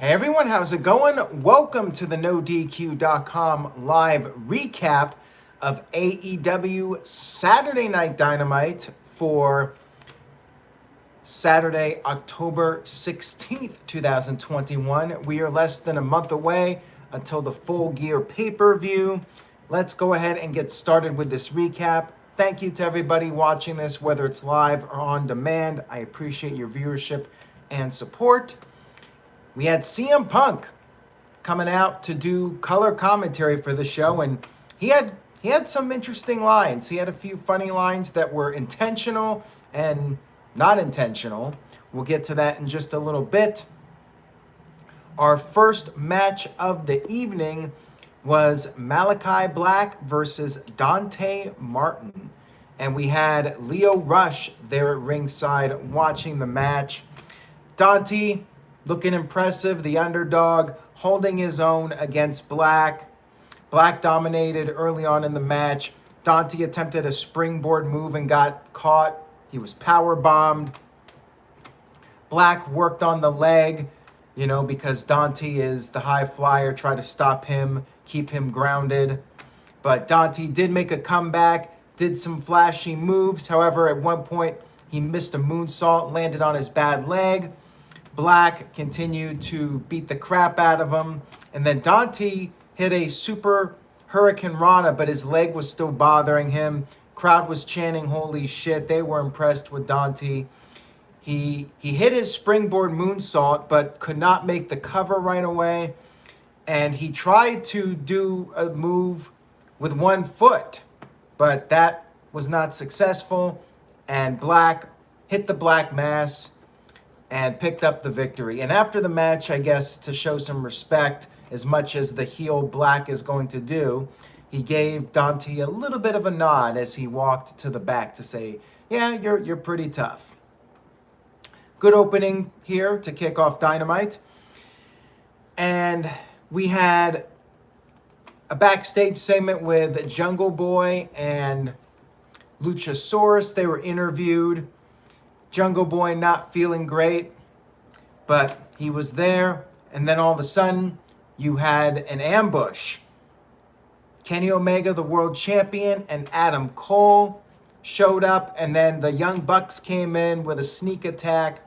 Hey everyone, how's it going? Welcome to the NoDQ.com live recap of AEW Saturday Night Dynamite for Saturday, October 16th, 2021. We are less than a month away until the Full Gear pay-per-view. Let's go ahead and get started with this recap. Thank you to everybody watching this, whether it's live or on demand. I appreciate your viewership and support. We had CM Punk coming out to do color commentary for the show, and he had some interesting lines. He had a few funny lines that were intentional and not intentional. We'll get to that in just a little bit. Our first match of the evening was Malachi Black versus Dante Martin, and we had Lio Rush there at ringside watching the match. Dante looking impressive, the underdog, holding his own against Black. Black dominated early on in the match. Dante attempted a springboard move and got caught. He was power bombed. Black worked on the leg, because Dante is the high flyer, try to stop him, keep him grounded. But Dante did make a comeback, did some flashy moves. However, at one point, he missed a moonsault, landed on his bad leg. Black continued to beat the crap out of him. And then Dante hit a super Hurricane Rana, but his leg was still bothering him. Crowd was chanting, holy shit. They were impressed with Dante. He hit his springboard moonsault, but could not make the cover right away. And he tried to do a move with one foot, but that was not successful. And Black hit the Black Mass and picked up the victory. And after the match, I guess to show some respect, as much as the heel Black is going to do, he gave Dante a little bit of a nod as he walked to the back to say, yeah, you're pretty tough. Good opening here to kick off Dynamite. And we had a backstage segment with Jungle Boy and Luchasaurus. They were interviewed. Jungle Boy not feeling great, but he was there. And then all of a sudden, you had an ambush. Kenny Omega, the world champion, and Adam Cole showed up. And then the Young Bucks came in with a sneak attack.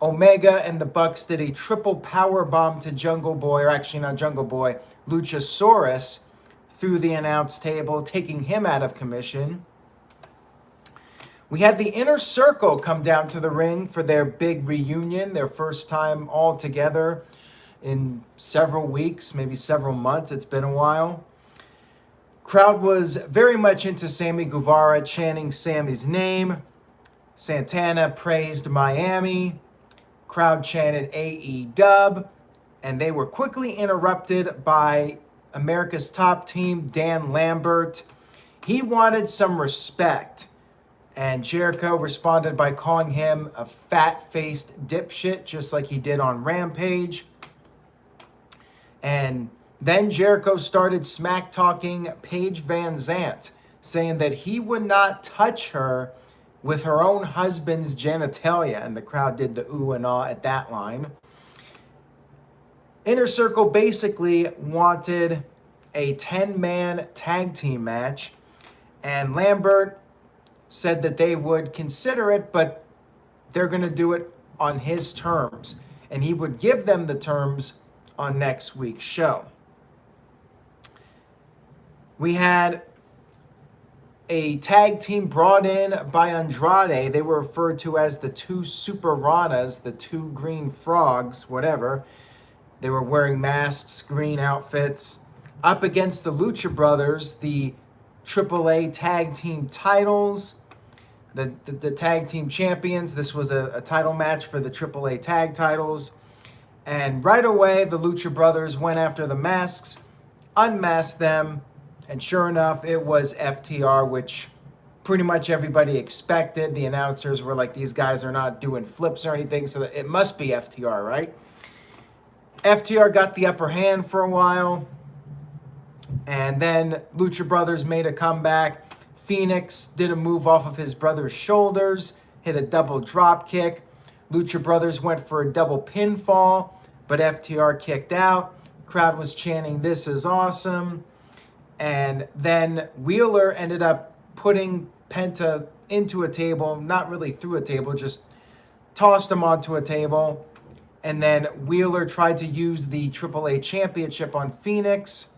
Omega and the Bucks did a triple power bomb to Jungle Boy, or actually not Jungle Boy, Luchasaurus through the announce table, taking him out of commission. We had the Inner Circle come down to the ring for their big reunion, their first time all together in several weeks, maybe several months. It's been a while. Crowd was very much into Sammy Guevara, chanting Sammy's name. Santana praised Miami. Crowd chanted AEW, and they were quickly interrupted by America's Top Team, Dan Lambert. He wanted some respect. And Jericho responded by calling him a fat-faced dipshit, just like he did on Rampage. And then Jericho started smack-talking Paige Van Zant, saying that he would not touch her with her own husband's genitalia. And the crowd did the ooh and ah at that line. Inner Circle basically wanted a 10-man tag team match. And Lambert said that they would consider it, but they're going to do it on his terms. And he would give them the terms on next week's show. We had a tag team brought in by Andrade. They were referred to as the two Super Ranas, the two green frogs, whatever. They were wearing masks, green outfits. Up against the Lucha Brothers, the AAA tag team titles, the tag team champions. This was a title match for the AAA tag titles. And right away, the Lucha Brothers went after the masks, unmasked them, and sure enough, it was FTR, which pretty much everybody expected. The announcers were like, these guys are not doing flips or anything, so it must be FTR, right? FTR got the upper hand for a while. And then Lucha Brothers made a comeback. Phoenix did a move off of his brother's shoulders, hit a double drop kick. Lucha Brothers went for a double pinfall, but FTR kicked out. Crowd was chanting, "This is awesome." And then Wheeler ended up putting Penta into a table, not really through a table, just tossed him onto a table. And then Wheeler tried to use the AAA championship on Phoenix,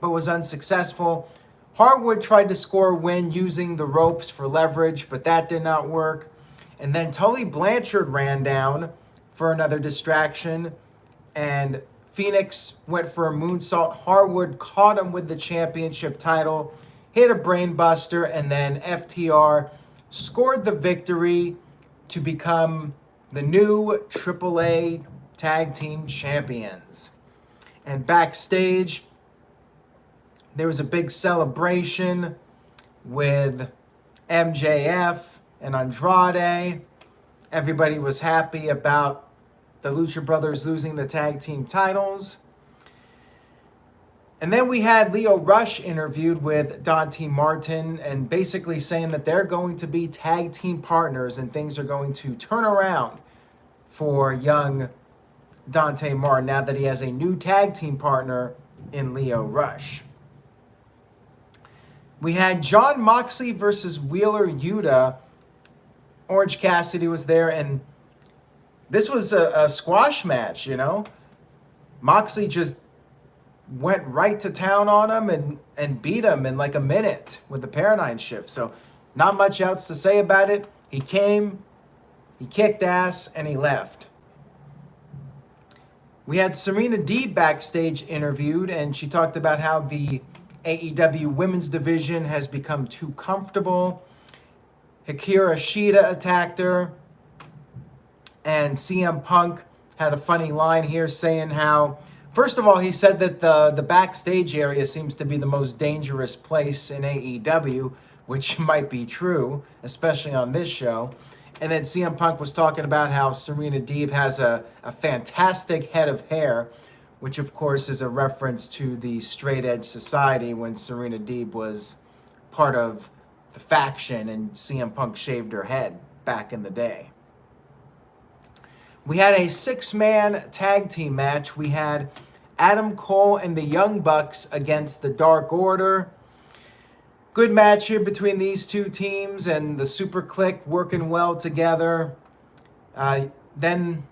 but was unsuccessful. Harwood tried to score a win using the ropes for leverage, but that did not work. And then Tully Blanchard ran down for another distraction, and Phoenix went for a moonsault. Harwood caught him with the championship title, hit a brain buster, and then FTR scored the victory to become the new AAA Tag Team Champions. And backstage, there was a big celebration with MJF and Andrade. Everybody was happy about the Lucha Brothers losing the tag team titles. And then we had Lio Rush interviewed with Dante Martin and basically saying that they're going to be tag team partners and things are going to turn around for young Dante Martin now that he has a new tag team partner in Lio Rush. We had Jon Moxley versus Wheeler Yuta. Orange Cassidy was there, and this was a squash match, you know. Moxley just went right to town on him and beat him in like a minute with the paradigm shift. So not much else to say about it. He came, he kicked ass, and he left. We had Serena Deeb backstage interviewed, and she talked about how the AEW women's division has become too comfortable. Hikaru Shida attacked her. And CM Punk had a funny line here saying how, first of all, he said that the backstage area seems to be the most dangerous place in AEW, which might be true, especially on this show. And then CM Punk was talking about how Serena Deeb has a fantastic head of hair, which of course is a reference to the Straight Edge Society when Serena Deeb was part of the faction and CM Punk shaved her head back in the day. We had a 6-man tag team match. We had Adam Cole and the Young Bucks against the Dark Order. Good match here between these two teams and the Super Click working well together. Then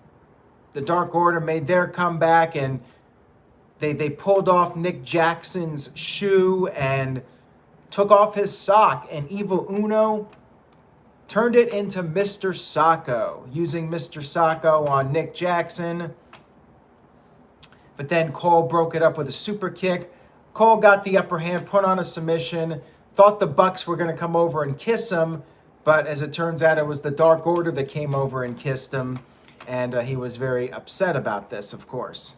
the Dark Order made their comeback and they pulled off Nick Jackson's shoe and took off his sock, and Evil Uno turned it into Mr. Sacco, using Mr. Sacco on Nick Jackson. But then Cole broke it up with a super kick. Cole got the upper hand, put on a submission, thought the Bucks were going to come over and kiss him, but as it turns out, it was the Dark Order that came over and kissed him, and he was very upset about this, of course.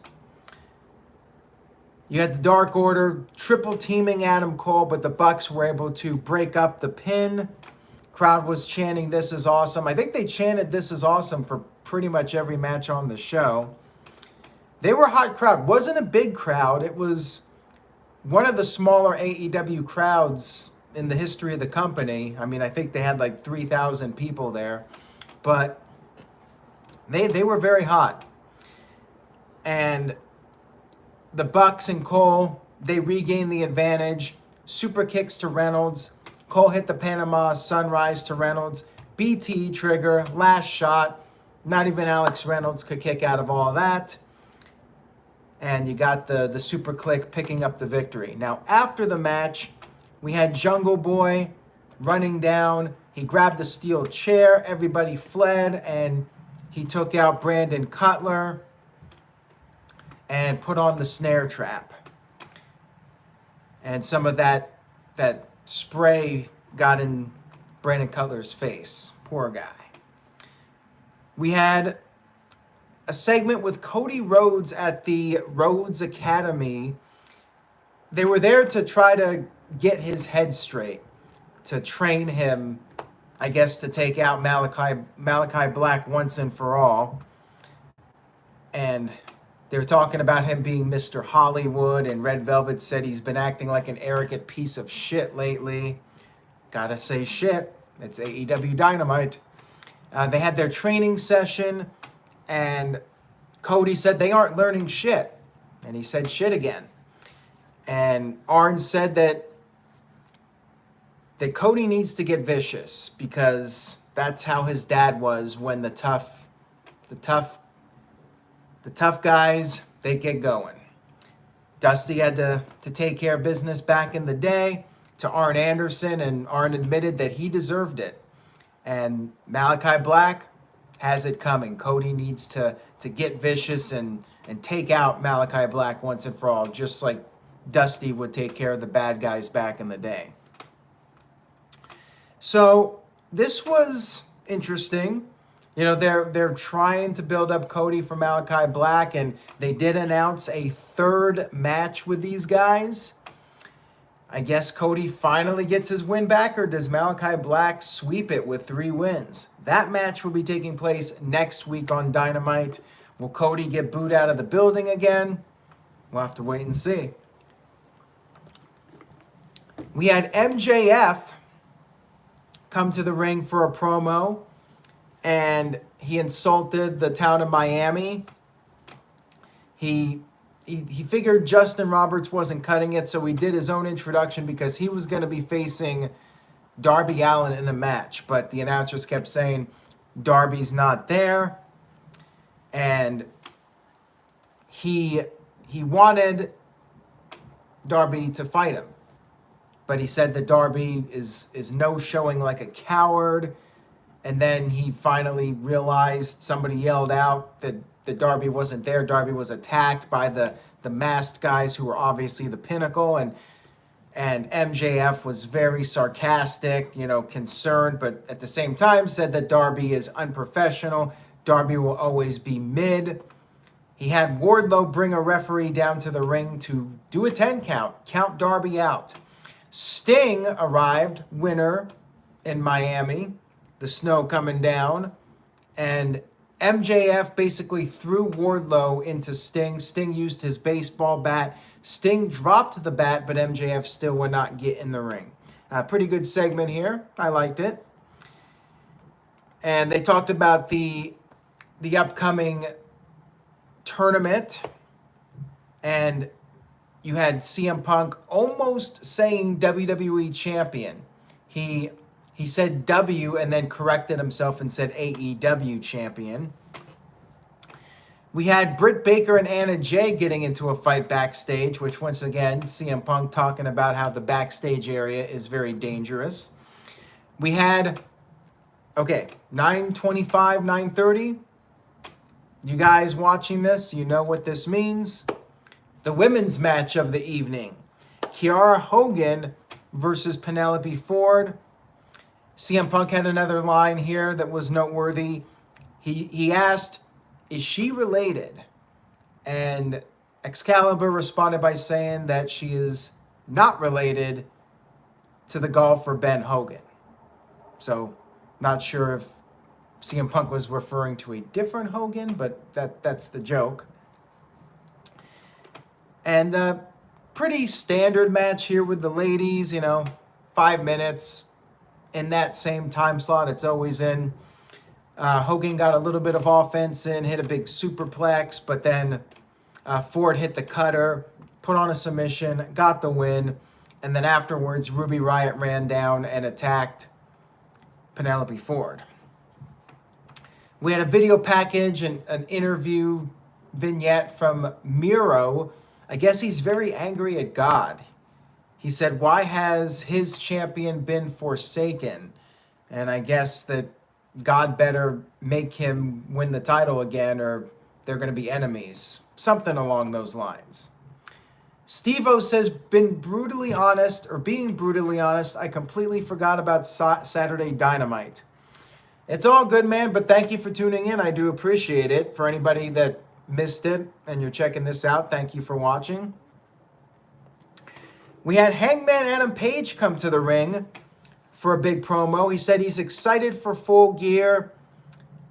You had the Dark Order triple teaming Adam Cole, but the Bucks were able to break up the pin. Crowd was chanting, "This is awesome." I think they chanted "This is awesome" for pretty much every match on the show. They were a hot crowd. Wasn't a big crowd. It was one of the smaller AEW crowds in the history of the company. I mean, I think they had like 3,000 people there. But they were very hot. And the Bucks and Cole, they regained the advantage. Super kicks to Reynolds. Cole hit the Panama Sunrise to Reynolds. BT trigger, last shot. Not even Alex Reynolds could kick out of all that. And you got the Super Click picking up the victory. Now, after the match, we had Jungle Boy running down. He grabbed the steel chair. Everybody fled, and he took out Brandon Cutler and put on the snare trap. And some of that spray got in Brandon Cutler's face. Poor guy. We had a segment with Cody Rhodes at the Rhodes Academy. They were there to try to get his head straight, to train him, I guess, to take out Malachi Black once and for all. And they were talking about him being Mr. Hollywood, and Red Velvet said he's been acting like an arrogant piece of shit lately. Gotta say shit. It's AEW Dynamite. They had their training session, and Cody said they aren't learning shit. And he said shit again. And Arn said that Cody needs to get vicious because that's how his dad was when the tough guys, they get going. Dusty had to take care of business back in the day to Arn Anderson, and Arn admitted that he deserved it. And Malachi Black has it coming. Cody needs to get vicious and take out Malachi Black once and for all, just like Dusty would take care of the bad guys back in the day. So this was interesting. You know, they're trying to build up Cody for Malachi Black, and they did announce a third match with these guys. I guess Cody finally gets his win back, or does Malachi Black sweep it with 3 wins? That match will be taking place next week on Dynamite. Will Cody get booed out of the building again? We'll have to wait and see. We had MJF come to the ring for a promo, and he insulted the town of Miami. He figured Justin Roberts wasn't cutting it, so he did his own introduction because he was going to be facing Darby Allin in a match. But the announcers kept saying Darby's not there, and he wanted Darby to fight him. But he said that Darby is no-showing like a coward. And then he finally realized, somebody yelled out that Darby wasn't there. Darby was attacked by the masked guys who were obviously the Pinnacle. And MJF was very sarcastic, concerned, but at the same time said that Darby is unprofessional. Darby will always be mid. He had Wardlow bring a referee down to the ring to do a 10 count Darby out. Sting arrived, winner in Miami. The snow coming down, and MJF basically threw Wardlow into Sting. Sting used his baseball bat. Sting dropped the bat, but MJF still would not get in the ring. Pretty good segment here. I liked it. And they talked about the upcoming tournament, and you had CM Punk almost saying WWE champion. He said W and then corrected himself and said AEW champion. We had Britt Baker and Anna Jay getting into a fight backstage, which once again, CM Punk talking about how the backstage area is very dangerous. We had, 9:25, 9:30. You guys watching this, you know what this means. The women's match of the evening. Kiara Hogan versus Penelope Ford. CM Punk had another line here that was noteworthy. He asked, is she related? And Excalibur responded by saying that she is not related to the golfer Ben Hogan. So, not sure if CM Punk was referring to a different Hogan, but that's the joke. And pretty standard match here with the ladies, 5 minutes. In that same time slot it's always in. Hogan got a little bit of offense in, hit a big superplex, but then Ford hit the cutter, put on a submission, got the win, and then afterwards Ruby Riott ran down and attacked Penelope Ford. We had a video package and an interview vignette from Miro. I guess he's very angry at God. He said, why has his champion been forsaken? And I guess that God better make him win the title again or they're going to be enemies. Something along those lines. Steve-O says, being brutally honest, I completely forgot about Saturday Dynamite. It's all good, man, but thank you for tuning in. I do appreciate it. For anybody that missed it and you're checking this out, thank you for watching. We had Hangman Adam Page come to the ring for a big promo. He said he's excited for Full Gear,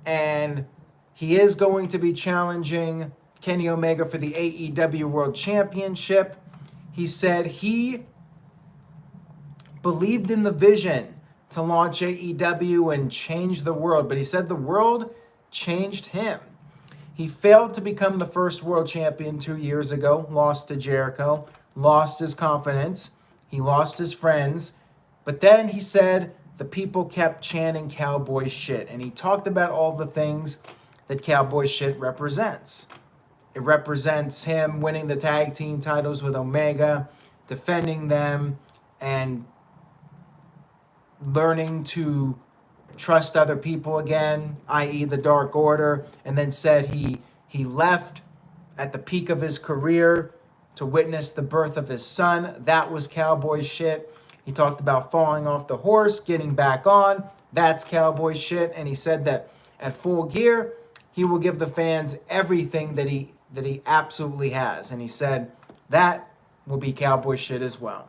and he is going to be challenging Kenny Omega for the AEW World Championship. He said he believed in the vision to launch AEW and change the world, but he said the world changed him. He failed to become the first world champion 2 years ago, lost to Jericho, lost his confidence, he lost his friends, but then he said the people kept chanting cowboy shit, and he talked about all the things that cowboy shit represents. It represents him winning the tag team titles with Omega, defending them, and learning to trust other people again, i.e. the Dark Order, and then said he left at the peak of his career to witness the birth of his son. That was cowboy shit. He talked about falling off the horse, getting back on. That's cowboy shit. And he said that at Full Gear, he will give the fans everything that he absolutely has. And he said that will be cowboy shit as well.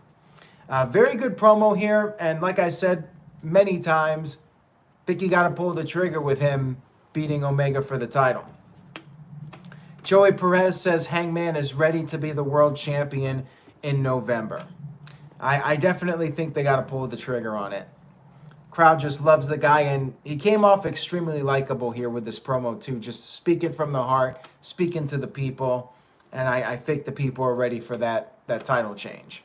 Very good promo here. And like I said many times, I think you got to pull the trigger with him beating Omega for the title. Joey Perez says Hangman is ready to be the world champion in November. I definitely think they got to pull the trigger on it. Crowd just loves the guy, and he came off extremely likable here with this promo too. Just speaking from the heart, speaking to the people, and I think the people are ready for that title change.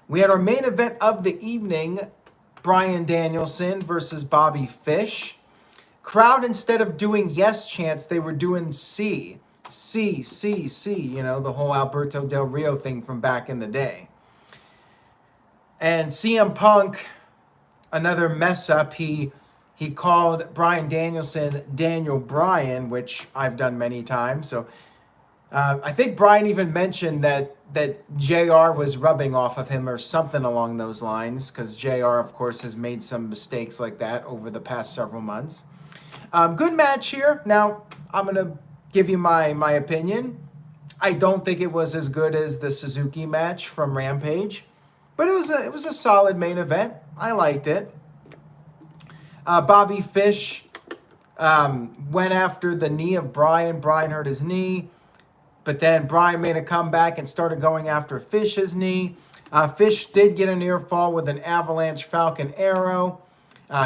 We had our main event of the evening, Bryan Danielson versus Bobby Fish. Crowd, instead of doing yes chants, they were doing C, you know, the whole Alberto Del Rio thing from back in the day. And CM Punk, another mess up, he called Bryan Danielson Daniel Bryan, which I've done many times. So I think Bryan even mentioned that JR was rubbing off of him or something along those lines, because JR, of course, has made some mistakes like that over the past several months. Good match here. Now, I'm going to give you my opinion. I don't think it was as good as the Suzuki match from Rampage, but it was a solid main event. I liked it. Bobby Fish went after the knee of Bryan. Bryan hurt his knee, but then Bryan made a comeback and started going after Fish's knee. Fish did get a near fall with an avalanche Falcon Arrow.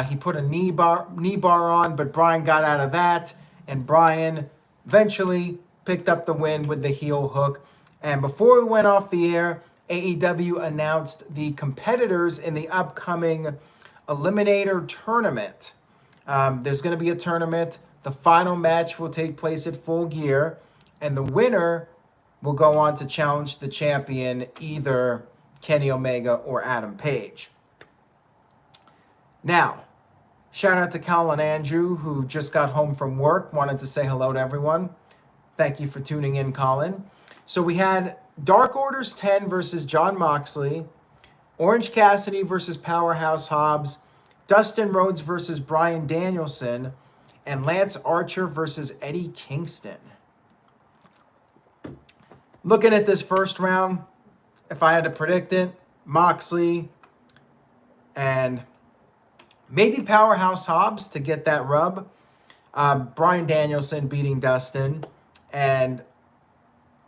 He put a knee bar on, but Bryan got out of that, and Bryan eventually picked up the win with the heel hook. And before we went off the air, AEW announced the competitors in the upcoming Eliminator Tournament. There's going to be a tournament. The final match will take place at Full Gear, and the winner will go on to challenge the champion, either Kenny Omega or Adam Page. Now, shout out to Colin Andrew, who just got home from work. Wanted to say hello to everyone. Thank you for tuning in, Colin. So we had Dark Order's 10 versus Jon Moxley, Orange Cassidy versus Powerhouse Hobbs, Dustin Rhodes versus Bryan Danielson, and Lance Archer versus Eddie Kingston. Looking at this first round, if I had to predict it, Moxley and maybe Powerhouse Hobbs to get that rub. Bryan Danielson beating Dustin. And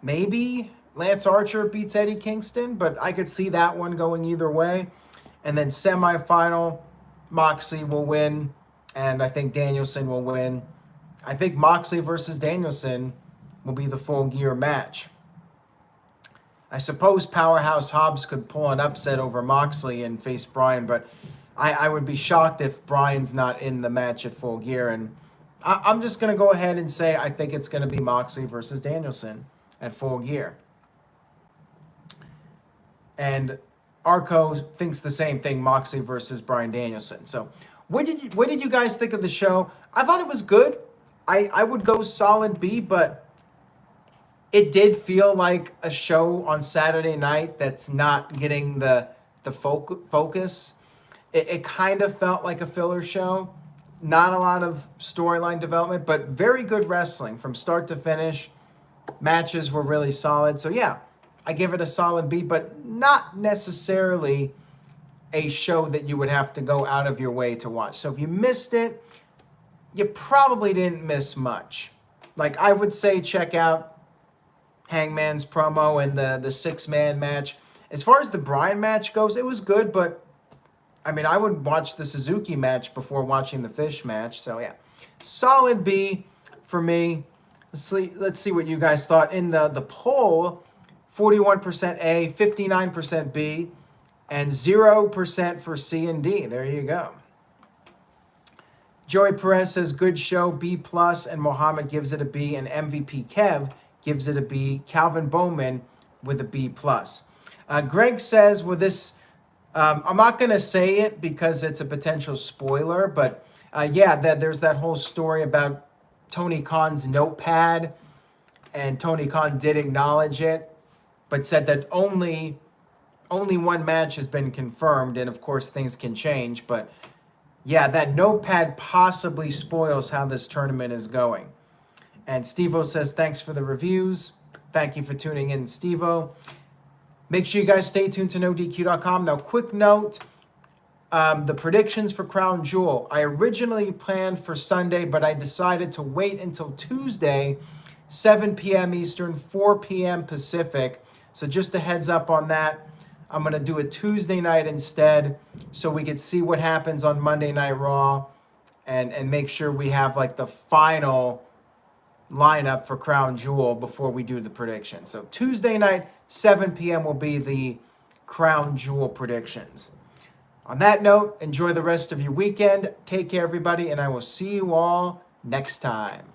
maybe Lance Archer beats Eddie Kingston, but I could see that one going either way. And then semifinal, Moxley will win, and I think Danielson will win. I think Moxley versus Danielson will be the Full Gear match. I suppose Powerhouse Hobbs could pull an upset over Moxley and face Bryan, but I would be shocked if Bryan's not in the match at Full Gear. And I'm just going to go ahead and say I think it's going to be Moxley versus Danielson at Full Gear. And Arco thinks the same thing, Moxley versus Bryan Danielson. So what did you guys think of the show? I thought it was good. I would go solid B, but it did feel like a show on Saturday night that's not getting the focus. It kind of felt like a filler show. Not a lot of storyline development, but very good wrestling from start to finish. Matches were really solid. So yeah, I give it a solid B, but not necessarily a show that you would have to go out of your way to watch. So if you missed it, you probably didn't miss much. Like, I would say check out Hangman's promo and the six-man match. As far as the Bryan match goes, it was good, but I mean, I would watch the Suzuki match before watching the Fish match. So yeah, solid B. for me. Let's see what you guys thought. In the poll, 41% A, 59% B, and 0% for C and D. There you go. Joey Perez says, good show, B+, and Mohammed gives it a B, and MVP Kev gives it a B. Calvin Bowman with a B+. Greg says, well, this, I'm not going to say it because it's a potential spoiler, but there's that whole story about Tony Khan's notepad, and Tony Khan did acknowledge it, but said that only one match has been confirmed, and of course things can change, but yeah, that notepad possibly spoils how this tournament is going. And Steve-O says, thanks for the reviews. Thank you for tuning in, Steve-O. Make sure you guys stay tuned to NoDQ.com. Now, quick note, the predictions for Crown Jewel. I originally planned for Sunday, but I decided to wait until Tuesday, 7 p.m. Eastern, 4 p.m. Pacific. So just a heads up on that. I'm going to do it Tuesday night instead so we could see what happens on Monday Night Raw and make sure we have like the final lineup for Crown Jewel before we do the prediction. So Tuesday night, 7 p.m. will be the Crown Jewel predictions. On that note, enjoy the rest of your weekend. Take care, everybody, and I will see you all next time.